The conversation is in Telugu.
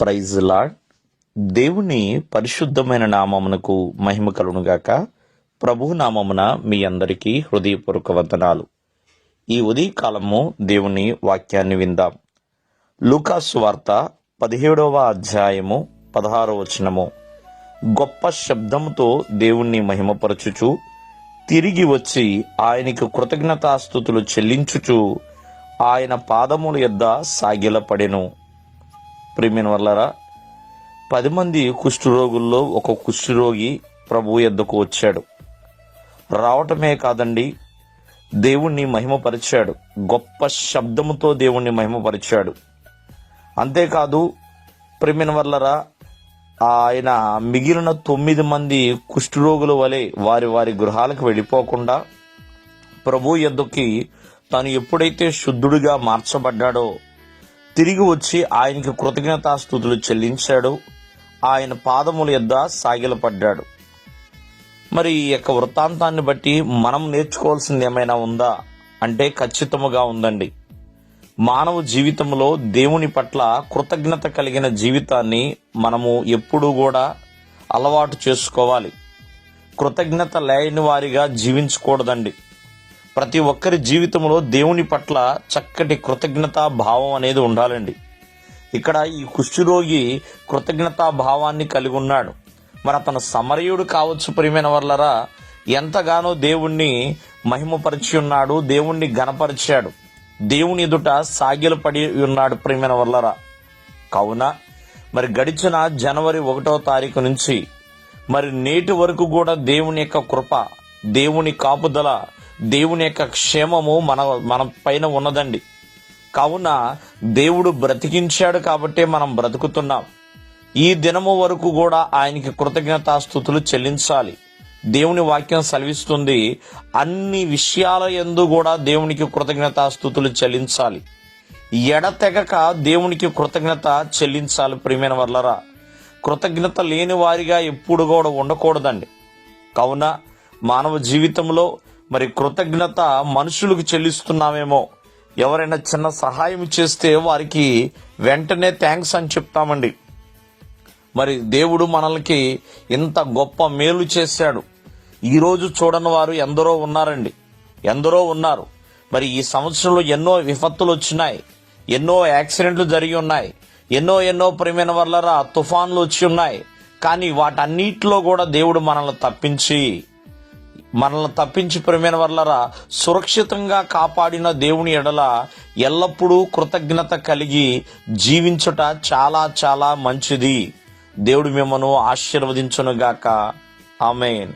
Praise lord. దేవుని పరిశుద్ధమైన నామమునకు మహిమ కలుగునుగాక. ప్రభు నామమున మీ అందరికీ హృదయపూర్వక వందనాలు. ఈ ఉదయకాలము దేవుని వాక్యాన్ని విందాం. లూకాసు వార్త 17వ అధ్యాయము 16వ వచనము. గొప్ప శబ్దముతో దేవుణ్ణి మహిమపరచుచు తిరిగి వచ్చి ఆయనకు కృతజ్ఞతాస్తుతులు చెల్లించుచు ఆయన పాదముల యొద్ద సాగిలపడెను. ప్రియమైన వాళ్ళారా, 10 మంది కుష్ఠరోగుల్లో ఒక కుష్ఠరోగి ప్రభు యొద్దకు వచ్చాడు. రావటమే కాదండి, దేవుణ్ణి మహిమపరిచాడు. గొప్ప శబ్దముతో దేవుణ్ణి మహిమపరిచాడు. అంతేకాదు ప్రియమైన వాళ్ళారా, ఆయన మిగిలిన 9 మంది కుష్ఠరోగుల వలె వారి వారి గృహాలకు వెళ్ళిపోకుండా ప్రభు యొద్దకి తాను ఎప్పుడైతే శుద్ధుడిగా మార్చబడ్డాడో తిరిగి వచ్చి ఆయనకి కృతజ్ఞతాస్తుతులు చెల్లించాడు. ఆయన పాదముల యొద్ద సాగిలపడ్డాడు. మరి ఈ యొక్క వృత్తాంతాన్ని బట్టి మనం నేర్చుకోవాల్సింది ఏమైనా ఉందా అంటే ఖచ్చితముగా ఉందండి. మానవ జీవితంలో దేవుని పట్ల కృతజ్ఞత కలిగిన జీవితాన్ని మనము ఎప్పుడూ కూడా అలవాటు చేసుకోవాలి. కృతజ్ఞత లేని వారిగా జీవించకూడదండి. ప్రతి ఒక్కరి జీవితంలో దేవుని పట్ల చక్కటి కృతజ్ఞతా భావం అనేది ఉండాలండి. ఇక్కడ ఈ కుష్ఠరోగి కృతజ్ఞతా భావాన్ని కలిగి ఉన్నాడు. మరి అతను సమరయుడు కావచ్చు. ప్రియమైన వాళ్ళరా, ఎంతగానో దేవుణ్ణి మహిమపరిచి ఉన్నాడు, దేవుణ్ణి ఘనపరిచాడు, దేవుని ఎదుట సాగిలపడి ఉన్నాడు. ప్రియమైన వాళ్ళరా, కావున మరి గడిచిన జనవరి 1వ తారీఖు నుంచి మరి నేటి వరకు కూడా దేవుని యొక్క కృప, దేవుని కాపుదల, దేవుని యొక్క క్షేమము మన పైన ఉన్నదండి. కావున దేవుడు బ్రతికించాడు కాబట్టే మనం బ్రతుకుతున్నాం. ఈ దినము వరకు కూడా ఆయనకి కృతజ్ఞతాస్తుతులు చెల్లించాలి. దేవుని వాక్యం సెలవిస్తుంది, అన్ని విషయాల యందు కూడా దేవునికి కృతజ్ఞతాస్తుతులు చెల్లించాలి. ఎడతెగక దేవునికి కృతజ్ఞత చెల్లించాలి. ప్రియమైన వాళ్ళరా, కృతజ్ఞత లేని వారిగా ఎప్పుడు కూడా ఉండకూడదండి. కావున మానవ జీవితంలో మరి కృతజ్ఞత మనుషులకు చెల్లిస్తున్నామేమో. ఎవరైనా చిన్న సహాయం చేస్తే వారికి వెంటనే థ్యాంక్స్ అని చెప్తామండి. మరి దేవుడు మనల్కి ఇంత గొప్ప మేలు చేశాడు. ఈరోజు చూడని వారు ఎందరో ఉన్నారండి, ఎందరో ఉన్నారు. మరి ఈ సంవత్సరంలో ఎన్నో విపత్తులు వచ్చినాయి, ఎన్నో యాక్సిడెంట్లు జరిగి ఉన్నాయి, ఎన్నో ప్రియమైన వాళ్ళరా తుఫాన్లు వచ్చి ఉన్నాయి. కానీ వాటన్నిటిలో కూడా దేవుడు మనల్ని తప్పించి ప్రియమైన వాళ్ళరా సురక్షితంగా కాపాడిన దేవుని ఎడల ఎల్లప్పుడూ కృతజ్ఞత కలిగి జీవించుట చాలా చాలా మంచిది. దేవుడు మిమ్మల్ని ఆశీర్వదించునుగాక. ఆమేన్.